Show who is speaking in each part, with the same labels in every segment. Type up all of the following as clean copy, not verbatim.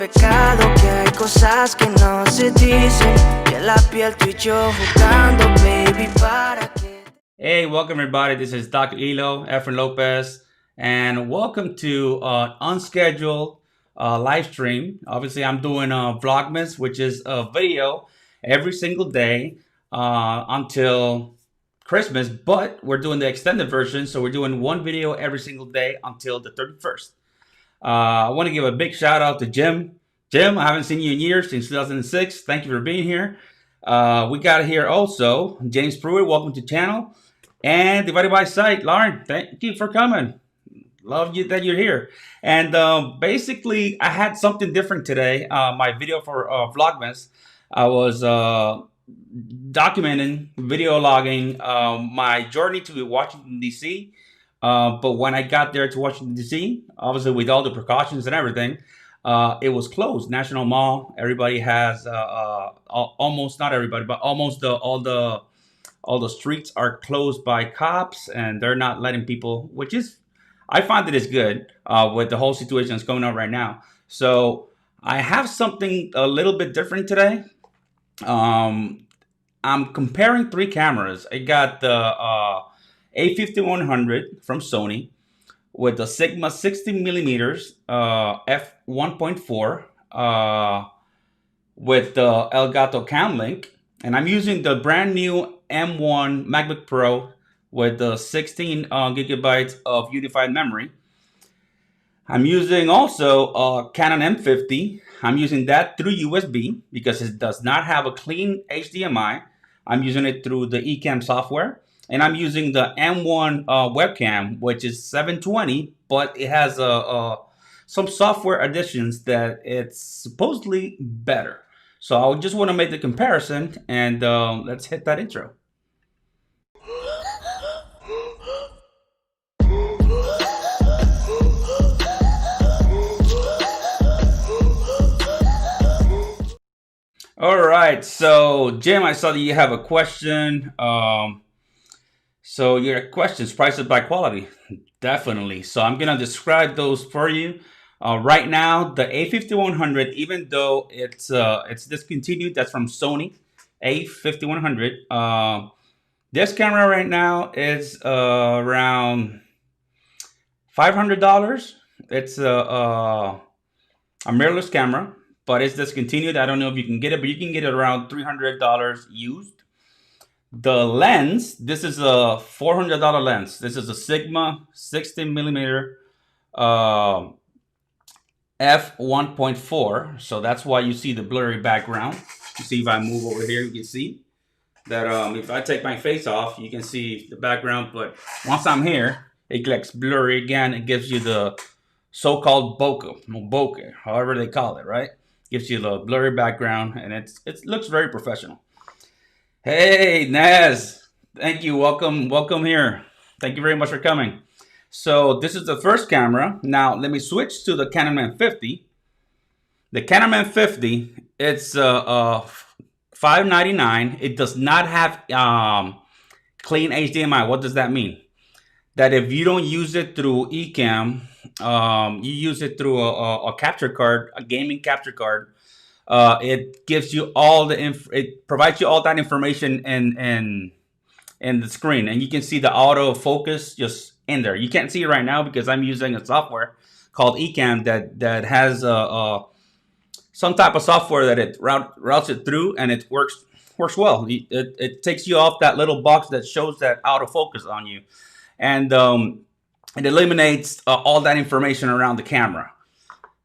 Speaker 1: Pecado que hay cosas que no se dicen, que la piel tú y yo jugando, baby, para que.
Speaker 2: Hey, welcome everybody. This is Dr. Elo, Efren Lopez, and welcome to unscheduled live stream. Obviously, I'm doing Vlogmas, which is a video every single day until Christmas, but we're doing the extended version, so we're doing one video every single day until the 31st. I want to give a big shout out to Jim. Jim, I haven't seen you in years, since 2006. Thank you for being here. We got here also James Pruitt. Welcome to the channel. And Divided by Sight, Lauren, thank you for coming. Love you that you're here. And basically, I had something different today. My video for Vlogmas, I was documenting, video logging my journey to Washington, D.C. But when I got there to Washington, D.C., obviously with all the precautions and everything, it was closed. National Mall, everybody has, almost, not everybody, but almost all the streets are closed by cops, and they're not letting people, which is, I find that it's good with the whole situation that's going on right now. So I have something a little bit different today. I'm comparing three cameras. I got the A5100 from Sony with the Sigma 60 millimeters f1.4 with the Elgato Cam Link, and I'm using the brand new M1 MacBook Pro with the 16 gigabytes of unified memory. I'm using also a Canon M50. I'm using that through USB because it does not have a clean HDMI. I'm using it through the eCam software. And I'm using the M1 webcam, which is 720, but it has some software additions that it's supposedly better. So I just want to make the comparison, and let's hit that intro. All right, so Jim, I saw that you have a question. So your questions, prices by quality, definitely. So I'm gonna describe those for you. Right now, the A5100, even though it's discontinued, that's from Sony, A5100. This camera right now is around $500. It's a mirrorless camera, but it's discontinued. I don't know if you can get it, but you can get it around $300 used. The lens, this is a $400 lens. This is a Sigma 60 millimeter f1.4. So that's why you see the blurry background. You see, if I move over here, you can see that if I take my face off, you can see the background. But once I'm here, it gets blurry again. It gives you the so-called bokeh, however they call it, right? Gives you the blurry background, and it looks very professional. Hey, Naz, thank you. Welcome here. Thank you very much for coming. So this is the first camera. Now let me switch to the Canon M50. The Canon M50, it's $599. It does not have clean HDMI. What does that mean? That if you don't use it through eCam, you use it through a capture card, a gaming capture card. It gives you all it provides you all that information in the screen, and you can see the autofocus just in there. You can't see it right now because I'm using a software called eCam that has some type of software that it routes it through, and it works well. It takes you off that little box that shows that autofocus on you, and it eliminates all that information around the camera.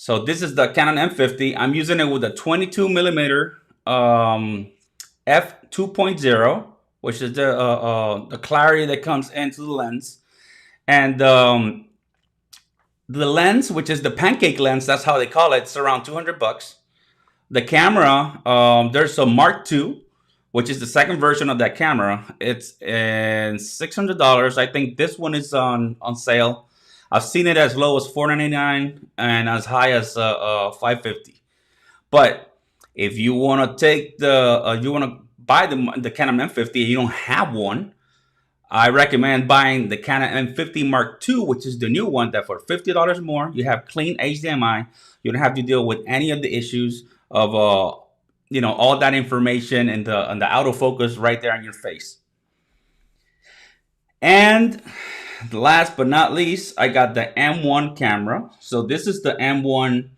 Speaker 2: So this is the Canon M50. I'm using it with a 22 millimeter f2.0, which is the clarity that comes into the lens. And the lens, which is the pancake lens, that's how they call it, it's around $200. The camera, there's a Mark II, which is the second version of that camera. It's $600. I think this one is on sale. I've seen it as low as $499 and as high as $550. But if you want to take you want to buy the Canon M50 and you don't have one, I recommend buying the Canon M50 Mark II, which is the new one that for $50 more, you have clean HDMI. You don't have to deal with any of the issues of all that information and the autofocus right there on your face. And last but not least, I got the M1 camera. So this is the M1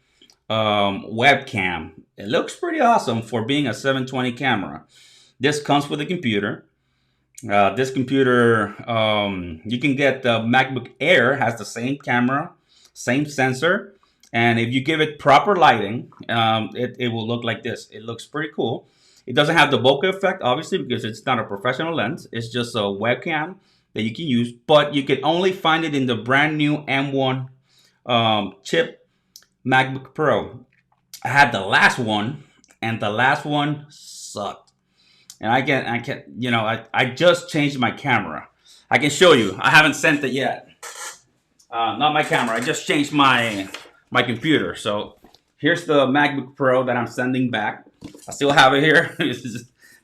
Speaker 2: webcam. It looks pretty awesome for being a 720 camera. This comes with a computer. This computer, you can get the MacBook Air, has the same camera, same sensor. And if you give it proper lighting, it will look like this. It looks pretty cool. It doesn't have the bokeh effect, obviously, because it's not a professional lens. It's just a webcam that you can use, but you can only find it in the brand new M1 chip MacBook Pro. I had the last one, and the last one sucked. And I just changed my camera. I can show you. I haven't sent it yet. Not my camera. I just changed my computer. So here's the MacBook Pro that I'm sending back. I still have it here.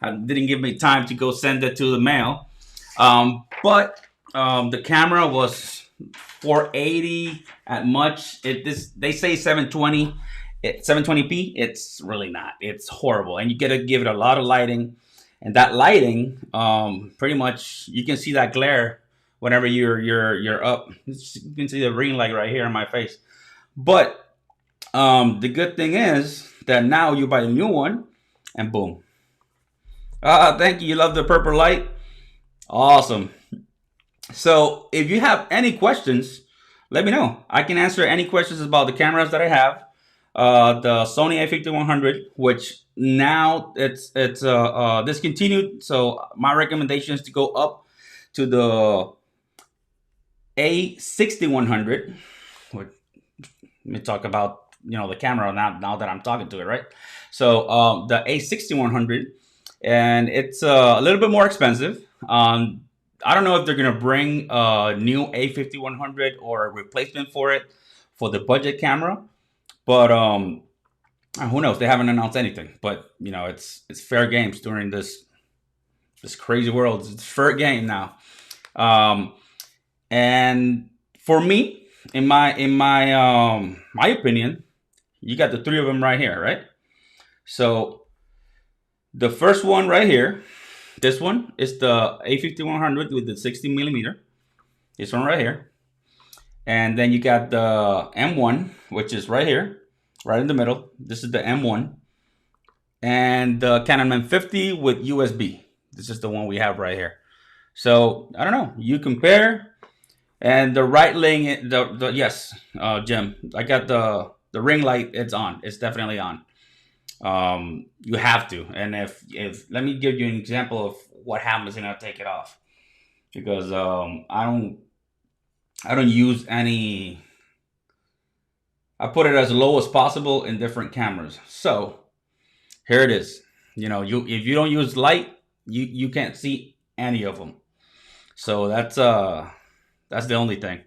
Speaker 2: I didn't give me time to go send it to the mail. But the camera was 480 at much. They say 720. 720p. It's really not. It's horrible, and you gotta give it a lot of lighting. And that lighting, pretty much, you can see that glare whenever you're up. You can see the ring light right here on my face. But the good thing is that now you buy a new one, and boom. Thank you. You love the purple light? Awesome. So if you have any questions, let me know. I can answer any questions about the cameras that I have. The Sony a5100, which now it's discontinued. So my recommendation is to go up to the A6100. Let me talk about the camera now that I'm talking to it, right? So the A6100, and it's a little bit more expensive. I don't know if they're gonna bring a new A5100 or a replacement for it for the budget camera. But who knows? They haven't announced anything. But it's fair games during this crazy world. It's fair game now. And for me, in my opinion, you got the three of them right here, right? So the first one right here, this one is the A5100 with the 60 millimeter. This one right here. And then you got the M1, which is right here, right in the middle. This is the M1. And the Canon M50 with USB. This is the one we have right here. So, I don't know. You compare. And the right ring, yes, Jim, I got the ring light. It's on. It's definitely on. You have to. And if let me give you an example of what happens when I take it off. Because I don't use any. I put it as low as possible in different cameras. So here it is. If you don't use light, you can't see any of them. So that's the only thing.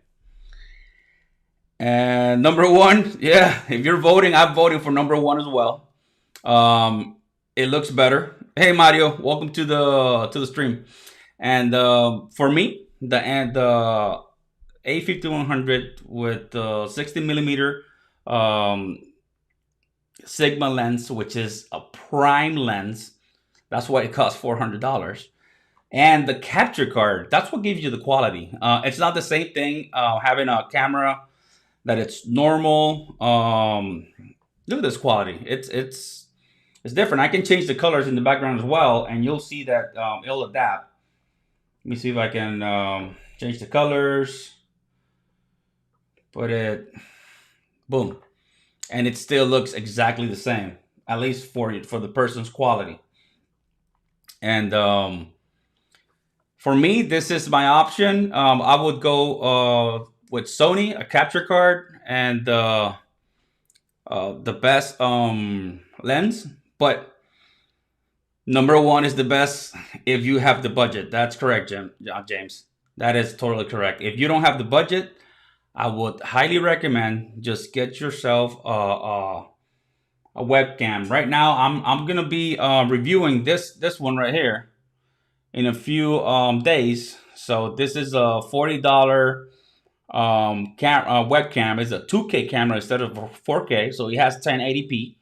Speaker 2: And number one, yeah, if you're voting, I'm voting for number one as well. It looks better. Hey Mario, welcome to the stream. And for me, the A5100 with the 60 millimeter Sigma lens, which is a prime lens. That's why it costs $400. And the capture card, that's what gives you the quality. It's not the same thing having a camera that it's normal. Look at this quality. It's different. I can change the colors in the background as well, and you'll see that it'll adapt. Let me see if I can change the colors. Put it, boom, and it still looks exactly the same, at least for the person's quality. And for me, this is my option. I would go with Sony, a capture card, and the best lens. But number one is the best if you have the budget. That's correct, James. That is totally correct. If you don't have the budget, I would highly recommend just get yourself a webcam. Right now, I'm gonna be reviewing this one right here in a few days. So this is a $40 webcam. It's a 2K camera instead of 4K. So it has 1080p,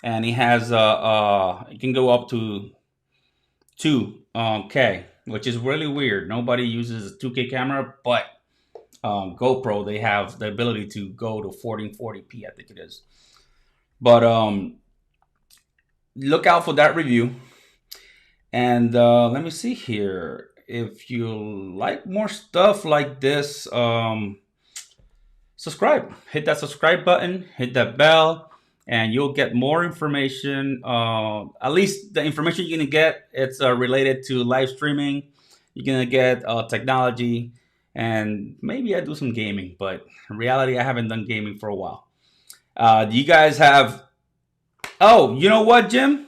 Speaker 2: and it has it can go up to 2K, which is really weird. Nobody uses a 2K camera, but GoPro, they have the ability to go to 1440p, I think it is. But look out for that review. And let me see here. If you like more stuff like this, subscribe. Hit that subscribe button, hit that bell, and you'll get more information. At least the information you're gonna get, it's related to live streaming. You're gonna get technology, and maybe I do some gaming, but in reality, I haven't done gaming for a while. Do you guys have... Oh, you know what, Jim?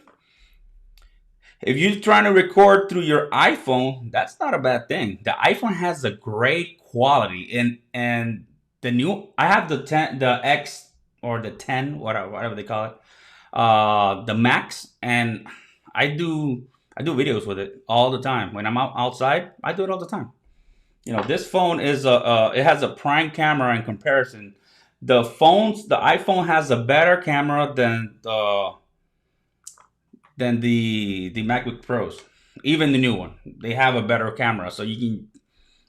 Speaker 2: If you're trying to record through your iPhone, that's not a bad thing. The iPhone has a great quality, and the new... I have the 10, the X, or the 10, whatever they call it, the Max, and I do videos with it all the time. When I'm outside, I do it all the time. You know, this phone is it has a prime camera in comparison. The iPhone has a better camera than the MacBook Pros. Even the new one, they have a better camera, so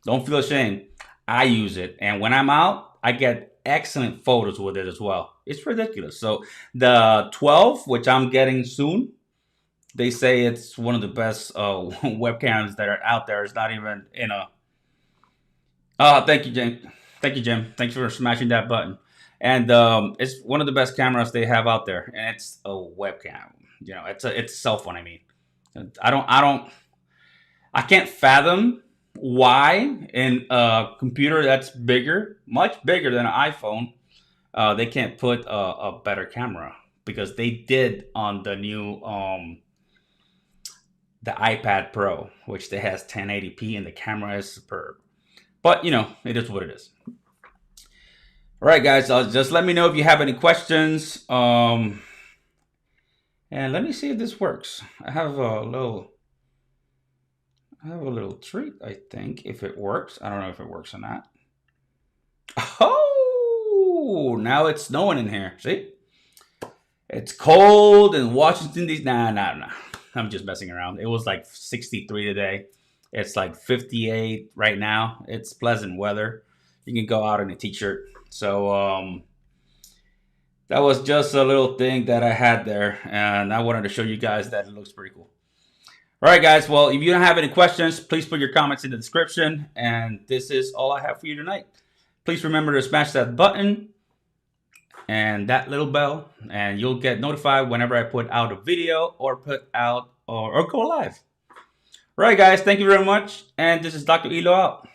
Speaker 2: don't feel ashamed. I use it, and when I'm out, I get excellent photos with it as well. It's ridiculous. So the 12, which I'm getting soon, they say it's one of the best webcams that are out there. It's not even in a... thank you, Jim. Thank you, Jim. Thanks for smashing that button. And it's one of the best cameras they have out there, and it's a webcam. You know, it's a cell phone. I mean, I can't fathom why in a computer that's bigger, much bigger than an iPhone, they can't put a better camera, because they did on the new the iPad Pro, which they has 1080p and the camera is superb. But you know, it is what it is. All right, guys, just let me know if you have any questions. And let me see if this works. I have a little treat, I think, if it works. I don't know if it works or not. Oh, now it's snowing in here. See? It's cold in Washington, D.C. Nah. I'm just messing around. It was like 63 today. It's like 58 right now. It's pleasant weather. You can go out in a t-shirt. So, that was just a little thing that I had there, and I wanted to show you guys that it looks pretty cool. All right, guys. Well, if you don't have any questions, please put your comments in the description, and this is all I have for you tonight. Please remember to smash that button and that little bell, and you'll get notified whenever I put out a video or put out or go live. All right, guys. Thank you very much, and this is Dr. Elo out.